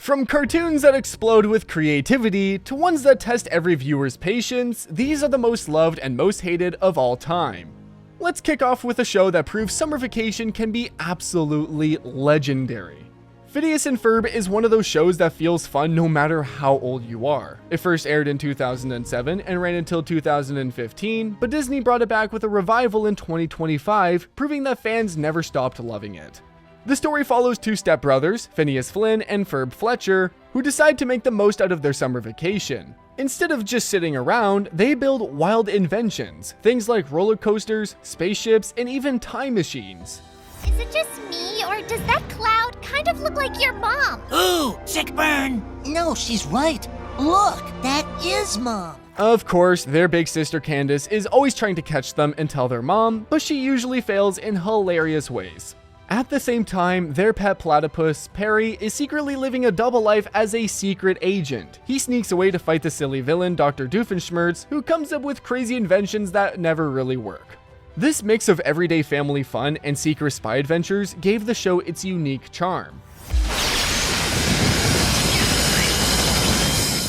From cartoons that explode with creativity to ones that test every viewer's patience, these are the most loved and most hated of all time. Let's kick off with a show that proves summer vacation can be absolutely legendary. Phineas and Ferb is one of those shows that feels fun no matter how old you are. It first aired in 2007 and ran until 2015, but Disney brought it back with a revival in 2025, proving that fans never stopped loving it. The story follows two stepbrothers, Phineas Flynn and Ferb Fletcher, who decide to make the most out of their summer vacation. Instead of just sitting around, they build wild inventions, things like roller coasters, spaceships, and even time machines. Is it just me, or does that cloud kind of look like your mom? Ooh, sick burn! No, she's right. Look, that is Mom. Of course, their big sister Candace is always trying to catch them and tell their mom, but she usually fails in hilarious ways. At the same time, their pet platypus, Perry, is secretly living a double life as a secret agent. He sneaks away to fight the silly villain, Dr. Doofenshmirtz, who comes up with crazy inventions that never really work. This mix of everyday family fun and secret spy adventures gave the show its unique charm.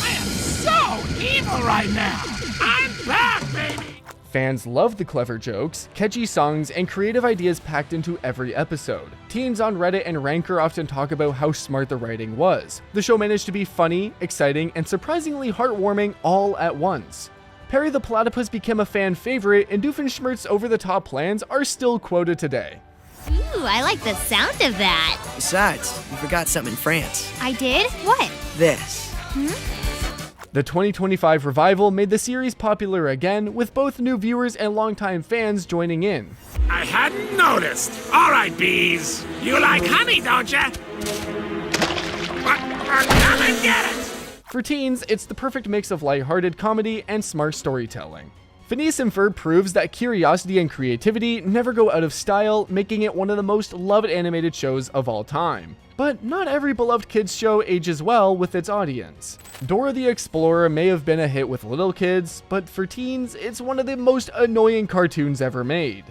I am so evil right now! I'm back, baby! Fans love the clever jokes, catchy songs, and creative ideas packed into every episode. Teens on Reddit and Ranker often talk about how smart the writing was. The show managed to be funny, exciting, and surprisingly heartwarming all at once. Perry the Platypus became a fan favorite, and Doofenshmirtz's over-the-top plans are still quoted today. Ooh, I like the sound of that. Besides, you forgot something in France. I did? What? This. The 2025 revival made the series popular again, with both new viewers and longtime fans joining in. I hadn't noticed. All right, bees. You like honey, don't ya? Come and get it! For teens, it's the perfect mix of lighthearted comedy and smart storytelling. Phineas and Ferb proves that curiosity and creativity never go out of style, making it one of the most loved animated shows of all time. But not every beloved kids show ages well with its audience. Dora the Explorer may have been a hit with little kids, but for teens, it's one of the most annoying cartoons ever made.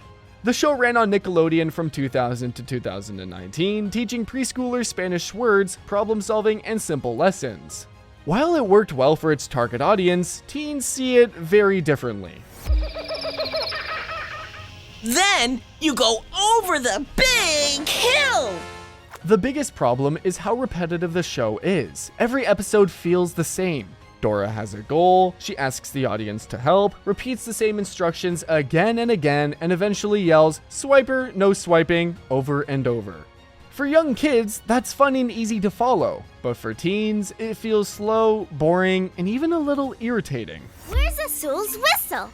The show ran on Nickelodeon from 2000 to 2019, teaching preschoolers Spanish words, problem solving, and simple lessons. While it worked well for its target audience, teens see it very differently. Then you go over the big hill! The biggest problem is how repetitive the show is. Every episode feels the same. Dora has a goal, she asks the audience to help, repeats the same instructions again and again, and eventually yells, "Swiper, no swiping," over and over. For young kids, that's fun and easy to follow, but for teens, it feels slow, boring, and even a little irritating. Where's Azul's whistle?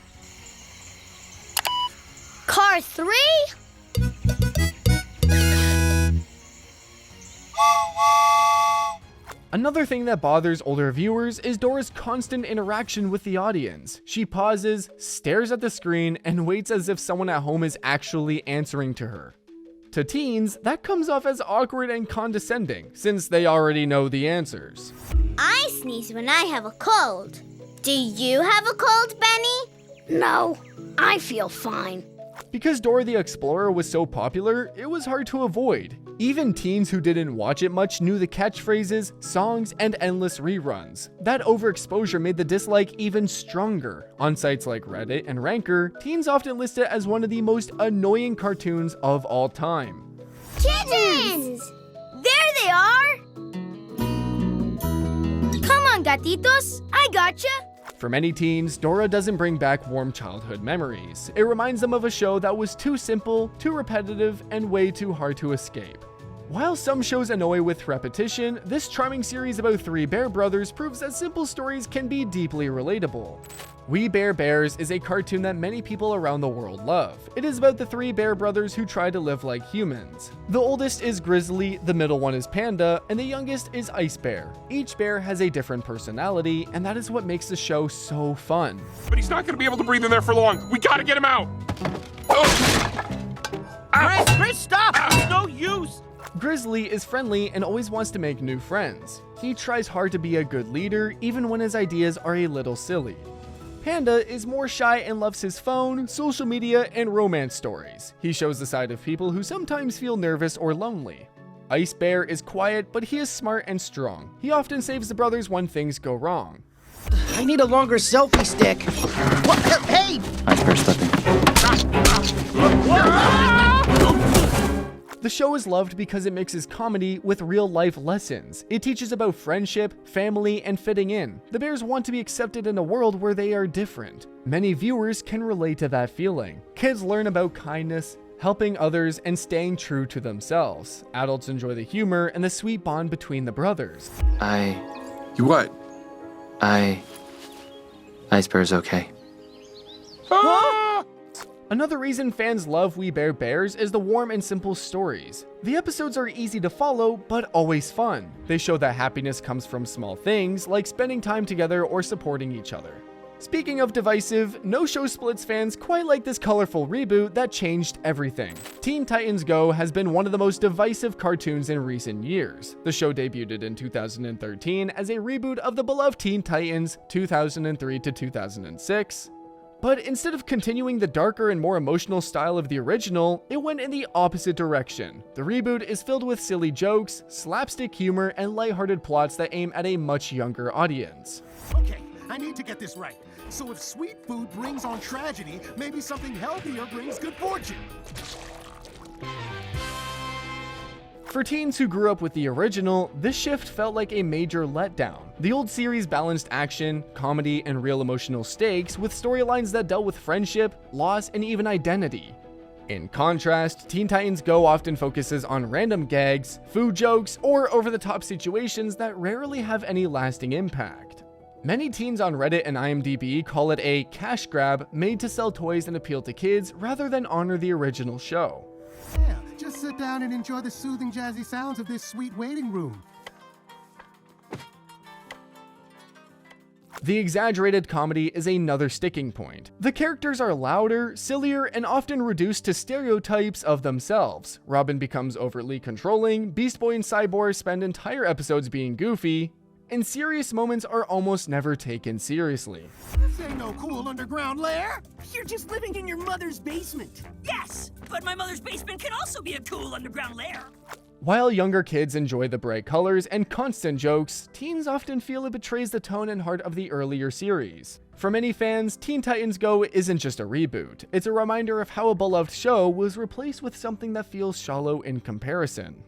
Car 3? Another thing that bothers older viewers is Dora's constant interaction with the audience. She pauses, stares at the screen, and waits as if someone at home is actually answering to her. To teens, that comes off as awkward and condescending, since they already know the answers. I sneeze when I have a cold. Do you have a cold, Benny? No, I feel fine. Because Dora the Explorer was so popular, it was hard to avoid. Even teens who didn't watch it much knew the catchphrases, songs, and endless reruns. That overexposure made the dislike even stronger. On sites like Reddit and Ranker, teens often list it as one of the most annoying cartoons of all time. Kittens! There they are! Come on, gatitos, I gotcha. For many teens, Dora doesn't bring back warm childhood memories. It reminds them of a show that was too simple, too repetitive, and way too hard to escape. While some shows annoy with repetition, this charming series about three bear brothers proves that simple stories can be deeply relatable. We Bare Bears is a cartoon that many people around the world love. It is about the three bear brothers who try to live like humans. The oldest is Grizzly, the middle one is Panda, and the youngest is Ice Bear. Each bear has a different personality, and that is what makes the show so fun. But he's not gonna be able to breathe in there for long. We gotta get him out! Chris, stop! It's no use! Grizzly is friendly and always wants to make new friends. He tries hard to be a good leader, even when his ideas are a little silly. Panda is more shy and loves his phone, social media, and romance stories. He shows the side of people who sometimes feel nervous or lonely. Ice Bear is quiet, but he is smart and strong. He often saves the brothers when things go wrong. I need a longer selfie stick. What? Hey! Ice Bear slipping. The show is loved because it mixes comedy with real-life lessons. It teaches about friendship, family, and fitting in. The bears want to be accepted in a world where they are different. Many viewers can relate to that feeling. Kids learn about kindness, helping others, and staying true to themselves. Adults enjoy the humor and the sweet bond between the brothers. You what? Ice Bear's okay. Another reason fans love We Bare Bears is the warm and simple stories. The episodes are easy to follow, but always fun. They show that happiness comes from small things, like spending time together or supporting each other. Speaking of divisive, no show splits fans quite like this colorful reboot that changed everything. Teen Titans Go has been one of the most divisive cartoons in recent years. The show debuted in 2013 as a reboot of the beloved Teen Titans 2003 to 2006. But instead of continuing the darker and more emotional style of the original, it went in the opposite direction. The reboot is filled with silly jokes, slapstick humor, and lighthearted plots that aim at a much younger audience. Okay, I need to get this right. So if sweet food brings on tragedy, maybe something healthier brings good fortune. For teens who grew up with the original, this shift felt like a major letdown. The old series balanced action, comedy, and real emotional stakes with storylines that dealt with friendship, loss, and even identity. In contrast, Teen Titans Go often focuses on random gags, food jokes, or over-the-top situations that rarely have any lasting impact. Many teens on Reddit and IMDb call it a cash grab made to sell toys and appeal to kids rather than honor the original show. Yeah, just sit down and enjoy the soothing jazzy sounds of this sweet waiting room. The exaggerated comedy is another sticking point. The characters are louder, sillier, and often reduced to stereotypes of themselves. Robin becomes overtly controlling, Beast Boy and Cyborg spend entire episodes being goofy, and serious moments are almost never taken seriously. This ain't no cool underground lair. You're just living in your mother's basement. Yes, but my mother's basement can also be a cool underground lair. While younger kids enjoy the bright colors and constant jokes, teens often feel it betrays the tone and heart of the earlier series. For many fans, Teen Titans Go isn't just a reboot. It's a reminder of how a beloved show was replaced with something that feels shallow in comparison.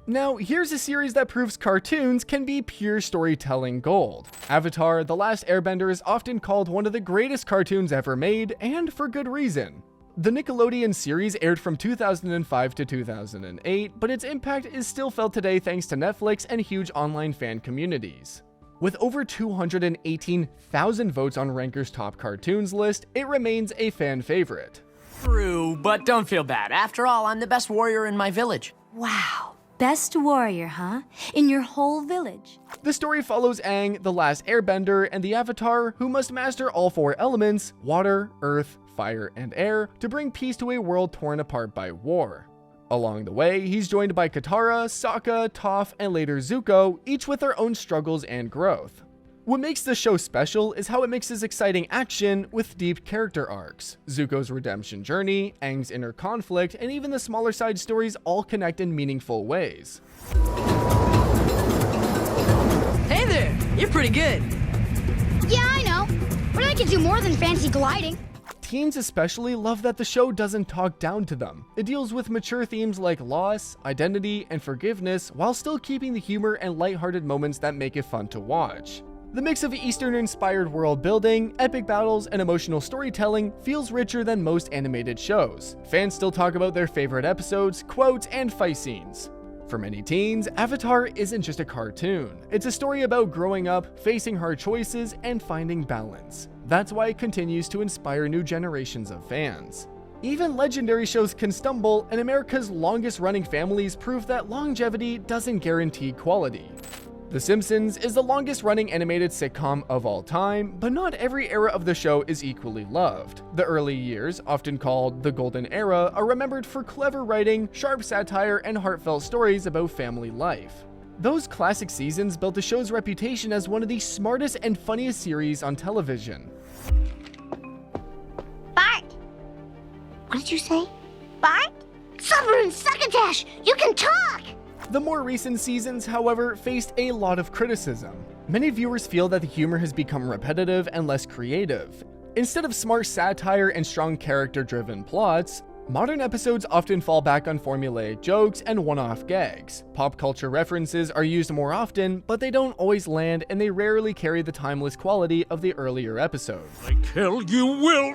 Now, here's a series that proves cartoons can be pure storytelling gold. Avatar: The Last Airbender is often called one of the greatest cartoons ever made, and for good reason. The Nickelodeon series aired from 2005 to 2008, but its impact is still felt today thanks to Netflix and huge online fan communities. With over 218,000 votes on Ranker's top cartoons list, it remains a fan favorite. True, but don't feel bad. After all, I'm the best warrior in my village. Wow. Best warrior, huh? In your whole village. The story follows Aang, the last airbender, and the Avatar, who must master all four elements, water, earth, fire, and air, to bring peace to a world torn apart by war. Along the way, he's joined by Katara, Sokka, Toph, and later Zuko, each with their own struggles and growth. What makes this show special is how it mixes exciting action with deep character arcs. Zuko's redemption journey, Aang's inner conflict, and even the smaller side stories all connect in meaningful ways. Hey there, you're pretty good. Yeah, I know. But I can do more than fancy gliding. Teens especially love that the show doesn't talk down to them. It deals with mature themes like loss, identity, and forgiveness while still keeping the humor and lighthearted moments that make it fun to watch. The mix of Eastern-inspired world building, epic battles, and emotional storytelling feels richer than most animated shows. Fans still talk about their favorite episodes, quotes, and fight scenes. For many teens, Avatar isn't just a cartoon. It's a story about growing up, facing hard choices, and finding balance. That's why it continues to inspire new generations of fans. Even legendary shows can stumble, and America's longest-running families prove that longevity doesn't guarantee quality. The Simpsons is the longest-running animated sitcom of all time, but not every era of the show is equally loved. The early years, often called the Golden Era, are remembered for clever writing, sharp satire, and heartfelt stories about family life. Those classic seasons built the show's reputation as one of the smartest and funniest series on television. Bart! What did you say? Bart? Summer and Succotash! You can talk! The more recent seasons, however, faced a lot of criticism. Many viewers feel that the humor has become repetitive and less creative. Instead of smart satire and strong character-driven plots, modern episodes often fall back on formulaic jokes and one-off gags. Pop culture references are used more often, but they don't always land and they rarely carry the timeless quality of the earlier episodes. I tell you will.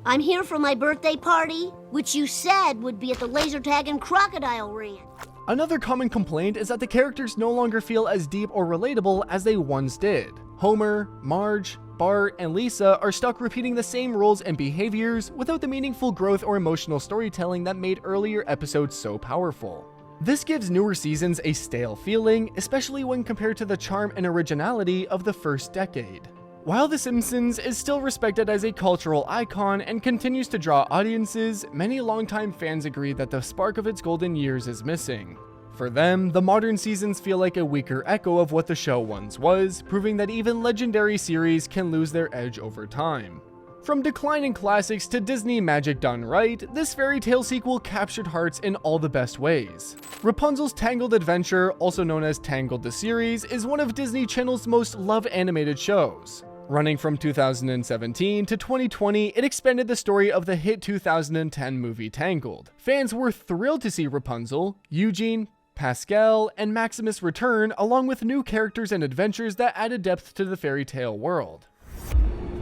I'm here for my birthday party, which you said would be at the laser tag and crocodile ranch. Another common complaint is that the characters no longer feel as deep or relatable as they once did. Homer, Marge, Bart, and Lisa are stuck repeating the same roles and behaviors without the meaningful growth or emotional storytelling that made earlier episodes so powerful. This gives newer seasons a stale feeling, especially when compared to the charm and originality of the first decade. While The Simpsons is still respected as a cultural icon and continues to draw audiences, many longtime fans agree that the spark of its golden years is missing. For them, the modern seasons feel like a weaker echo of what the show once was, proving that even legendary series can lose their edge over time. From declining classics to Disney magic done right, this fairy tale sequel captured hearts in all the best ways. Rapunzel's Tangled adventure, also known as Tangled the series, is one of Disney Channel's most loved animated shows. Running from 2017 to 2020, it expanded the story of the hit 2010 movie Tangled. Fans were thrilled to see Rapunzel, Eugene, Pascal, and Maximus return, along with new characters and adventures that added depth to the fairy tale world.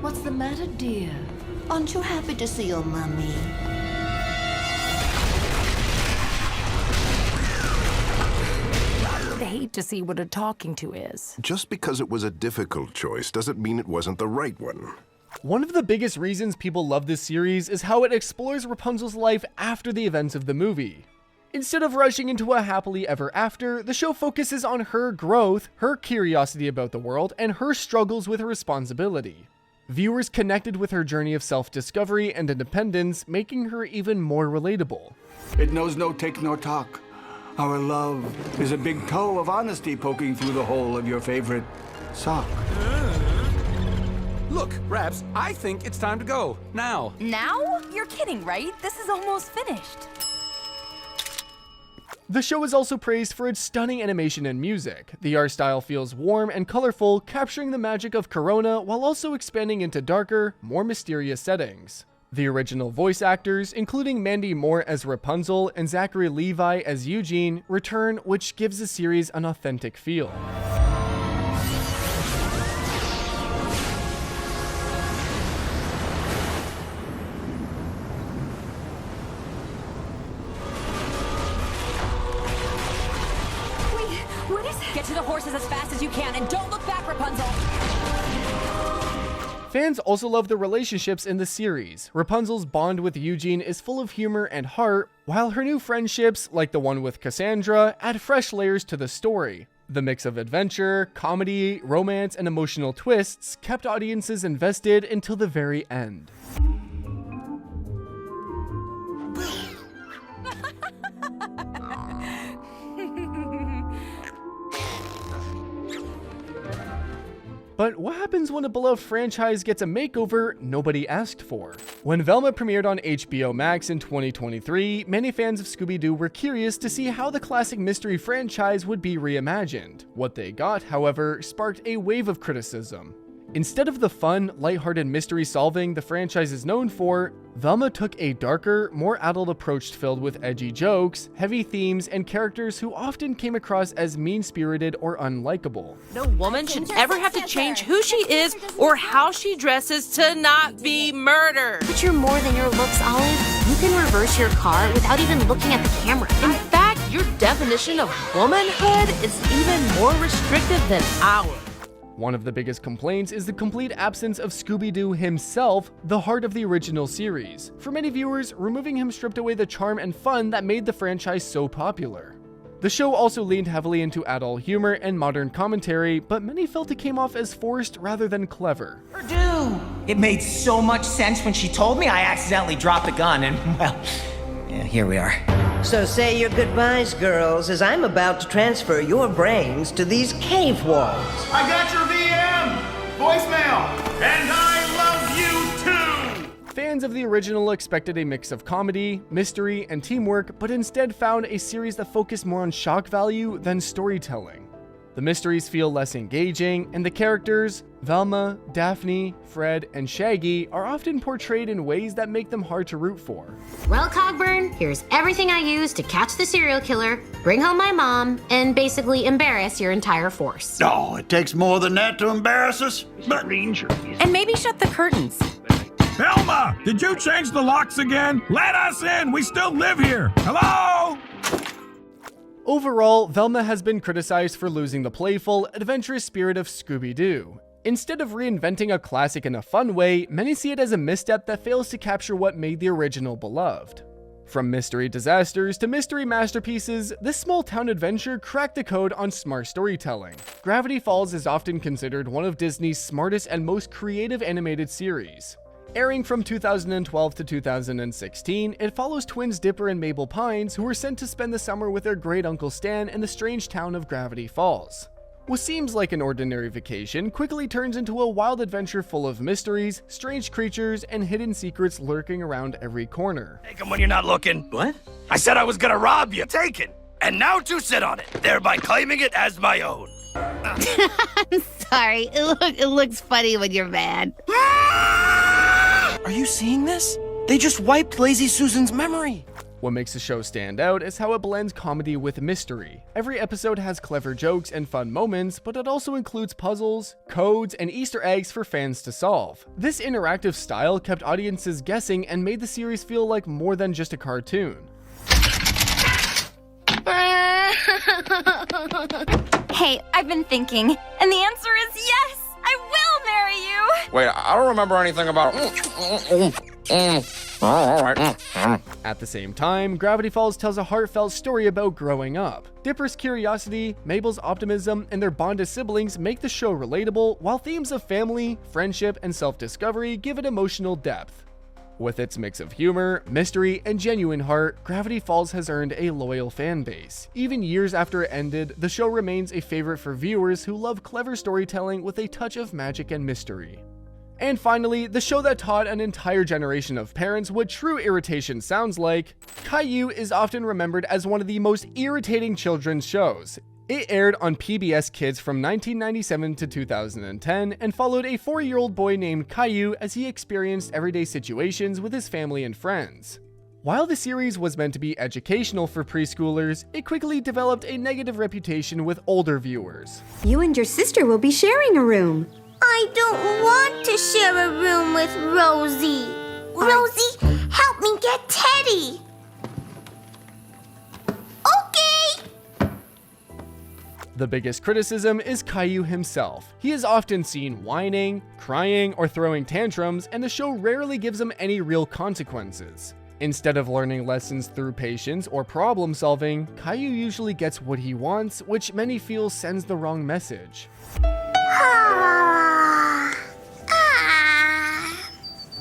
What's the matter, dear? Aren't you happy to see your mummy? I hate to see what a talking to is. Just because it was a difficult choice doesn't mean it wasn't the right one. One of the biggest reasons people love this series is how it explores Rapunzel's life after the events of the movie. Instead of rushing into a happily ever after, the show focuses on her growth, her curiosity about the world, and her struggles with responsibility. Viewers connected with her journey of self-discovery and independence, making her even more relatable. It knows no take nor talk. Our love is a big toe of honesty poking through the hole of your favorite sock. Look, Raps, I think it's time to go. Now. Now? You're kidding, right? This is almost finished. The show is also praised for its stunning animation and music. The art style feels warm and colorful, capturing the magic of Corona while also expanding into darker, more mysterious settings. The original voice actors, including Mandy Moore as Rapunzel and Zachary Levi as Eugene, return, which gives the series an authentic feel. What is it? Get to the horses as fast as you can and don't look back, Rapunzel! Fans also love the relationships in the series. Rapunzel's bond with Eugene is full of humor and heart, while her new friendships, like the one with Cassandra, add fresh layers to the story. The mix of adventure, comedy, romance, and emotional twists kept audiences invested until the very end. But what happens when a beloved franchise gets a makeover nobody asked for? When Velma premiered on HBO Max in 2023, many fans of Scooby-Doo were curious to see how the classic mystery franchise would be reimagined. What they got, however, sparked a wave of criticism. Instead of the fun, lighthearted mystery solving the franchise is known for, Velma took a darker, more adult approach filled with edgy jokes, heavy themes, and characters who often came across as mean-spirited or unlikable. No woman should ever have to change who she is or how she dresses to not be murdered. But you're more than your looks, Olive. You can reverse your car without even looking at the camera. In fact, your definition of womanhood is even more restrictive than ours. One of the biggest complaints is the complete absence of Scooby-Doo himself, the heart of the original series. For many viewers, removing him stripped away the charm and fun that made the franchise so popular. The show also leaned heavily into adult humor and modern commentary, but many felt it came off as forced rather than clever. Purdue! It made so much sense when she told me I accidentally dropped the gun, and well, yeah, here we are. So say your goodbyes, girls, as I'm about to transfer your brains to these cave walls. I got your VM! Voicemail! And I love you too! fans of the original expected a mix of comedy, mystery, and teamwork, but instead found a series that focused more on shock value than storytelling. The mysteries feel less engaging, and the characters, Velma, Daphne, Fred, and Shaggy, are often portrayed in ways that make them hard to root for. Well, Cogburn, here's everything I used to catch the serial killer, bring home my mom, and basically embarrass your entire force. Oh, it takes more than that to embarrass us. But And maybe shut the curtains. Velma, did you change the locks again? Let us in! We still live here! Hello? Overall, Velma has been criticized for losing the playful, adventurous spirit of Scooby-Doo. Instead of reinventing a classic in a fun way, many see it as a misstep that fails to capture what made the original beloved. From mystery disasters to mystery masterpieces, this small-town adventure cracked the code on smart storytelling. Gravity Falls is often considered one of Disney's smartest and most creative animated series. Airing from 2012 to 2016, it follows twins Dipper and Mabel Pines, who were sent to spend the summer with their great uncle Stan in the strange town of Gravity Falls. What seems like an ordinary vacation quickly turns into a wild adventure full of mysteries, strange creatures, and hidden secrets lurking around every corner. Take him when you're not looking. What? I said I was gonna rob you. Take it. And now to sit on it, thereby claiming it as my own. I'm sorry. It looks funny when you're mad. Are you seeing this? They just wiped Lazy Susan's memory. What makes the show stand out is how it blends comedy with mystery. Every episode has clever jokes and fun moments, but it also includes puzzles, codes, and Easter eggs for fans to solve. This interactive style kept audiences guessing and made the series feel like more than just a cartoon. Hey, I've been thinking, and the answer is yes! I will marry you! Wait, I don't remember anything about... At the same time, Gravity Falls tells a heartfelt story about growing up. Dipper's curiosity, Mabel's optimism, and their bond as siblings make the show relatable, while themes of family, friendship, and self-discovery give it emotional depth. With its mix of humor, mystery, and genuine heart, Gravity Falls has earned a loyal fan base. Even years after it ended, the show remains a favorite for viewers who love clever storytelling with a touch of magic and mystery. And finally, the show that taught an entire generation of parents what true irritation sounds like, Caillou is often remembered as one of the most irritating children's shows. It aired on PBS Kids from 1997 to 2010 and followed a 4-year-old boy named Caillou as he experienced everyday situations with his family and friends. While the series was meant to be educational for preschoolers, it quickly developed a negative reputation with older viewers. You and your sister will be sharing a room. I don't want to share a room with Rosie. Rosie, help me get Teddy. Okay. The biggest criticism is Caillou himself. He is often seen whining, crying, or throwing tantrums, and the show rarely gives him any real consequences. Instead of learning lessons through patience or problem solving, Caillou usually gets what he wants, which many feel sends the wrong message.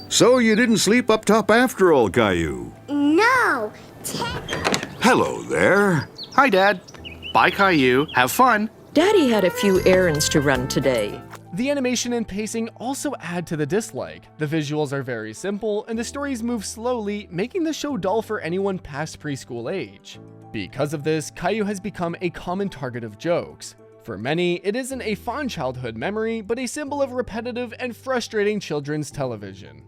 So you didn't sleep up top after all, Caillou? No. Hello there. Hi, Dad. Bye, Caillou. Have fun. Daddy had a few errands to run today. The animation and pacing also add to the dislike. The visuals are very simple, and the stories move slowly, making the show dull for anyone past preschool age. Because of this, Caillou has become a common target of jokes. For many, it isn't a fond childhood memory, but a symbol of repetitive and frustrating children's television.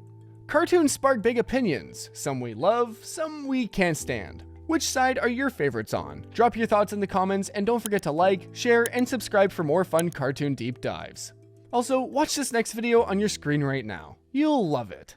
Cartoons spark big opinions. Some we love, some we can't stand. Which side are your favorites on? Drop your thoughts in the comments, and don't forget to like, share, and subscribe for more fun cartoon deep dives. Also, watch this next video on your screen right now. You'll love it.